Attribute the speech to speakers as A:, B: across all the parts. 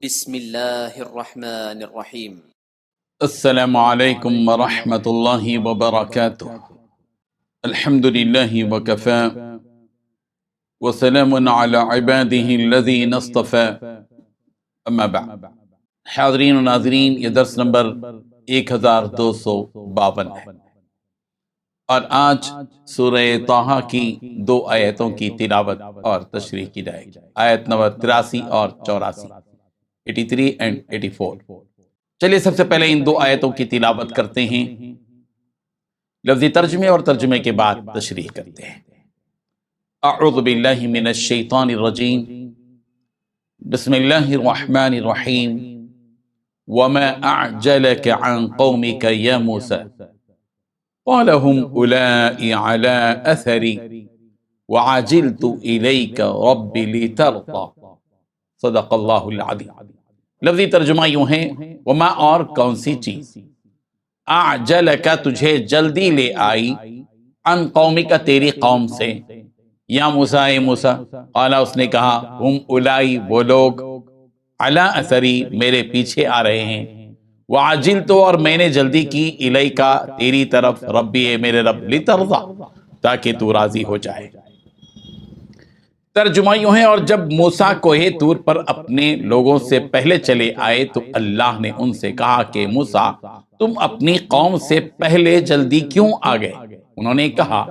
A: بسم اللہ الرحمن الرحیم۔
B: السلام علیکم ورحمۃ اللہ وبرکاتہ۔ الحمد للہ وکفی وسلام علی عبادہ الذین اصطفی، اما بعد۔ حاضرین و ناظرین، یہ درس نمبر 1252 ہے، اور آج سورہ طٰہٰ کی 2 آیتوں کی تلاوت اور تشریح کی جائے گی، آیت نمبر 83 اور 84، 83 and 84۔ چلیے سب سے پہلے ان 2 آیتوں کی تلاوت کرتے ہیں، لفظی ترجمے اور ترجمے کے بعد تشریح کرتے ہیں۔ اعوذ باللہ من الشیطان الرجیم، بسم اللہ الرحمن الرحیم۔ وما اعجلک عن قومک یا موسیٰ قال هم اولئک علی اثری وعجلت الیک رب لترضی، صدق اللہ العظیم۔ لفظی ترجمہ یوں ہے، وما اور کون سی چیز، اعجلک تجھے جلدی لے آئی، عن قومک تیری قوم سے، یا موسیٰ اے موسیٰ، قال اس نے کہا، ہم اولائی وہ لوگ، علی اثری میرے پیچھے آ رہے ہیں، وعجلت اور میں نے جلدی کی، الیکا تیری طرف، ربی اے میرے رب، لترضی تاکہ تو راضی ہو جائے۔ ترجمہ یوں ہے، اور جب موسیٰ کوہ طور پر اپنے لوگوں سے پہلے چلے آئے تو اللہ نے ان سے کہا کہ موسیٰ تم اپنی قوم سے پہلے جلدی کیوں آ گئے؟ انہوں نے کہا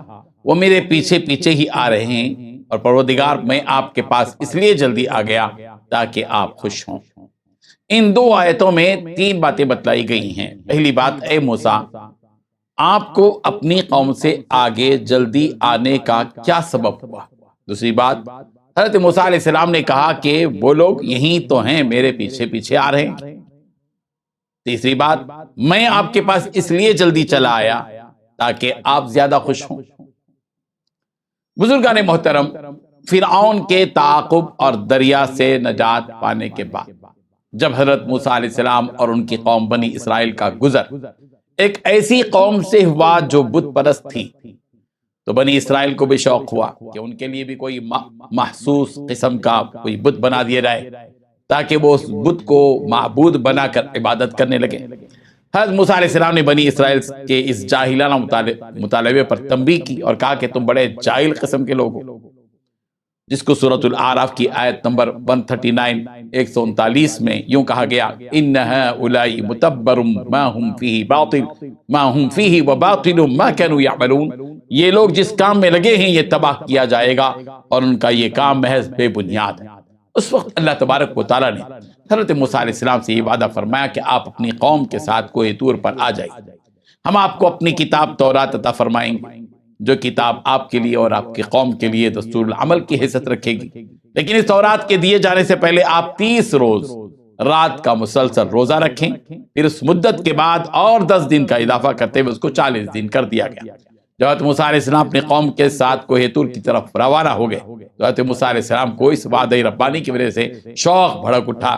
B: وہ میرے پیچھے پیچھے ہی آ رہے ہیں، اور پروردگار میں آپ کے پاس اس لیے جلدی آ گیا تاکہ آپ خوش ہوں۔ ان 2 آیتوں میں 3 باتیں بتلائی گئی ہیں۔ پہلی بات، اے موسیٰ آپ کو اپنی قوم سے آگے جلدی آنے کا کیا سبب ہوا؟ دوسری بات، حضرت موسیٰ علیہ السلام نے کہا کہ وہ لوگ یہی تو ہیں، میرے پیچھے پیچھے آ رہے ہیں۔ تیسری بات، میں آپ کے پاس اس لیے جلدی چلا آیا تاکہ آپ زیادہ خوش ہوں۔ بزرگان محترم، فرعون کے تعاقب اور دریا سے نجات پانے کے بعد جب حضرت موسیٰ علیہ السلام اور ان کی قوم بنی اسرائیل کا گزر ایک ایسی قوم سے ہوا جو بت پرست تھی، تو بنی اسرائیل کو بھی شوق ہوا کہ ان کے لیے بھی کوئی محسوس قسم کا کوئی بت بنا دیا جائے تاکہ وہ اس بت کو معبود بنا کر عبادت کرنے لگے۔ حضرت موسیٰ علیہ السلام نے بنی اسرائیل کے اس جاہلانہ مطالبے پر تنبیہ کی اور کہا کہ تم بڑے جاہل قسم کے لوگ ہو، جس کو سورۃ الاعراف کی آیت نمبر 139 139 میں یوں کہا گیا، ان هؤلاء متبر ما هم فیہ وباطل ما كانوا يعملون، یہ لوگ جس کام میں لگے ہیں یہ تباہ کیا جائے گا اور ان کا یہ کام محض بے بنیاد ہے۔ اس وقت اللہ تبارک و تعالیٰ نے حضرت موسیٰ علیہ السلام سے یہ وعدہ فرمایا کہ آپ اپنی قوم کے ساتھ کوہ طور پر آ جائیے، ہم آپ کو اپنی کتاب تورات عطا فرمائیں گے، جو کتاب آپ کے لیے اور آپ کی قوم کے لیے دستور العمل کی حیثیت رکھے گی، لیکن اس تورات کے دیے جانے سے پہلے آپ 30 روز رات کا مسلسل روزہ رکھیں، پھر اس مدت کے بعد اور 10 دن کا اضافہ کرتے ہوئے اس کو 40 دن کر دیا گیا۔ جب حضرت موسیٰ علیہ السلام اپنی قوم کے ساتھ کوہ طور کی طرف روانہ ہو گئے تو حضرت موسیٰ علیہ السلام کو اس وعدہ ربانی کی وجہ سے شوق بھڑک اٹھا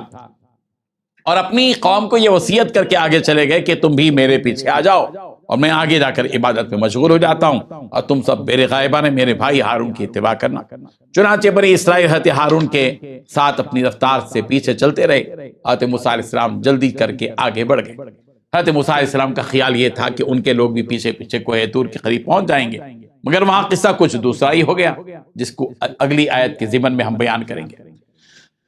B: اور اپنی قوم کو یہ وصیت کر کے آگے چلے گئے کہ تم بھی میرے پیچھے آ جاؤ اور میں آگے جا کر عبادت میں مشغول ہو جاتا ہوں، اور تم سب میرے غائبانہ میرے بھائی ہارون کی اتباع کرنا۔ چنانچہ بنی اسرائیل حضرت ہارون کے ساتھ اپنی رفتار سے پیچھے چلتے رہے۔ حضرت موسیٰ علیہ السلام جلدی کر کے آگے بڑھ گئے۔ حضرت موسیٰ علیہ السلام کا خیال یہ تھا کہ ان کے لوگ بھی پیچھے پیچھے کوہ طور کے قریب پہنچ جائیں گے، مگر وہاں قصہ کچھ دوسرا ہی ہو گیا، جس کو اگلی آیت کے ضمن میں ہم بیان کریں گے۔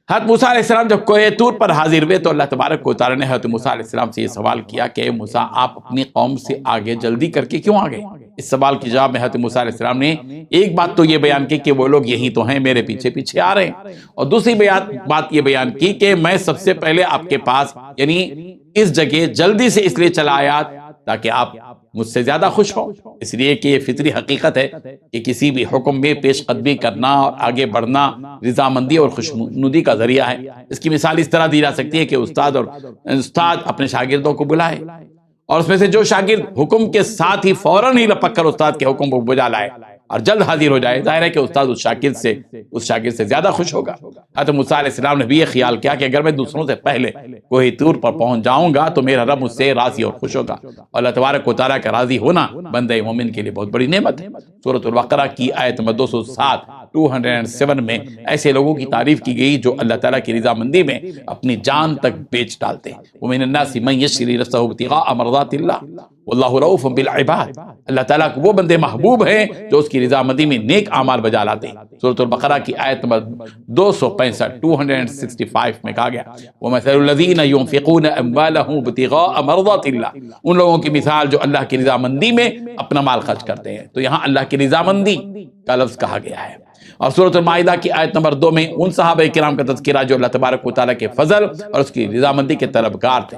B: حضرت موسیٰ علیہ السلام جب کوہ طور پر حاضر ہوئے تو اللہ تبارک و تعالیٰ نے حضرت موسیٰ علیہ السلام سے یہ سوال کیا کہ اے موسیٰ آپ اپنی قوم سے آگے جلدی کر کے کیوں آ گئے؟ اس سوال کے جواب میں حضرت موسیٰ علیہ السلام نے ایک بات تو یہ بیان کی کہ وہ لوگ یہی تو ہیں، میرے پیچھے پیچھے آ رہے ہیں، اور دوسری بات یہ بیان کی کہ میں سب سے پہلے آپ کے پاس یعنی اس جگہ جلدی سے اس لیے چلا آیا تاکہ آپ مجھ سے زیادہ خوش ہوں، اس لیے کہ یہ فطری حقیقت ہے کہ کسی بھی حکم میں پیش قدمی کرنا اور آگے بڑھنا رضامندی اور خوشنودی کا ذریعہ ہے۔ اس کی مثال اس طرح دی جا سکتی ہے کہ استاد اپنے شاگردوں کو بلائے اور اس میں سے جو شاگرد حکم کے ساتھ ہی فوراً ہی لپک کر استاد کے حکم کو بجا لائے اور جلد حاضر ہو جائے، ظاہر ہے کہ استاد اس شاگرد سے زیادہ خوش ہوگا۔ حضرت موسیٰ علیہ السلام نے بھی یہ خیال کیا کہ اگر میں دوسروں سے پہلے کوہ طور پر پہنچ جاؤں گا تو میرا رب مجھ سے راضی اور خوش ہوگا، اور اللہ تبارک و تعالیٰ کا راضی ہونا بندہ مومن کے لیے بہت بڑی نعمت ہے۔ سورۃ البقرہ کی آیت نمبر 207 207 میں ایسے لوگوں کی تعریف کی گئی جو اللہ تعالیٰ کی رضامندی میں اپنی جان تک بیچ ڈالتے ہیں. وَمِنَ النَّاسِ مَن يَشْتَرِي نَفْسَهُ ابْتِغَاءَ مَرْضَاتِ اللَّهِ وَاللَّهُ رَءُوفٌ بِالْعِبَادِ. اللہ تعالیٰ کو وہ بندے محبوب ہیں جو اس کی رضامندی میں نیک اعمال بجا لاتے ہیں. سورۃ البقرہ کی آیت نمبر 265 265 میں کہا گیا وَمَثَلُ الَّذِينَ يُنْفِقُونَ أَمْوَالَهُمْ ابْتِغَاءَ مَرْضَاتِ اللَّهِ. ان لوگوں کی مثال جو اللہ کی رضامندی میں اپنا مال خرچ کرتے ہیں. تو یہاں اللہ کی رضامندی کا لفظ کہا گیا ہے. اور سورۃ المائدہ کی آیت نمبر 2 میں ان صحابہ کرام کا تذکرہ جو اللہ تبارک و تعالیٰ کے فضل اور اس کی رضامندی کے طلبگار تھے.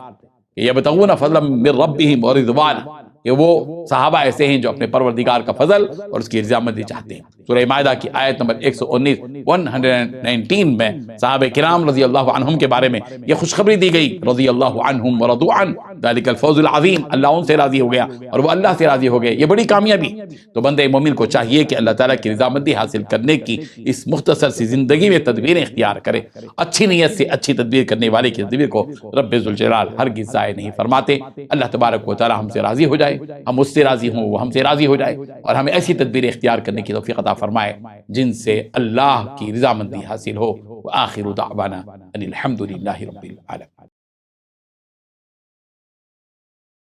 B: یبتغون فضلا من ربہم ورضوانا، کہ وہ صحابہ ایسے ہیں جو اپنے پروردگار کا فضل اور اس کی رضامندی چاہتے ہیں. سورہ مائدہ کی آیت نمبر 119 میں صحابہ کرام رضی اللہ عنہم کے بارے میں یہ خوشخبری دی گئی، رضی اللہ عنہم ورضوا عنہ ذلک الفوز العظیم. اللہ ان سے راضی ہو گیا اور وہ اللہ سے راضی ہو گئے، یہ بڑی کامیابی. تو بندے مومن کو چاہیے کہ اللہ تعالیٰ کی رضامندی حاصل کرنے کی اس مختصر سی زندگی میں تدبیریں اختیار کرے. اچھی نیت سے اچھی تدبیر کرنے والے کی تدبیر کو رب ذوالجلال ہرگز ضائع نہیں فرماتے. اللہ تبارک و تعالیٰ ہم سے راضی ہو جائے، ہم اس سے راضی ہوں، وہ ہم سے راضی ہو جائے، اور ہمیں ایسی تدبیریں اختیار کرنے کی توفیق عطا فرمائے جن سے اللہ کی رضامندی حاصل ہو. وآخر دعوانا ان الحمد للہ رب العالمین.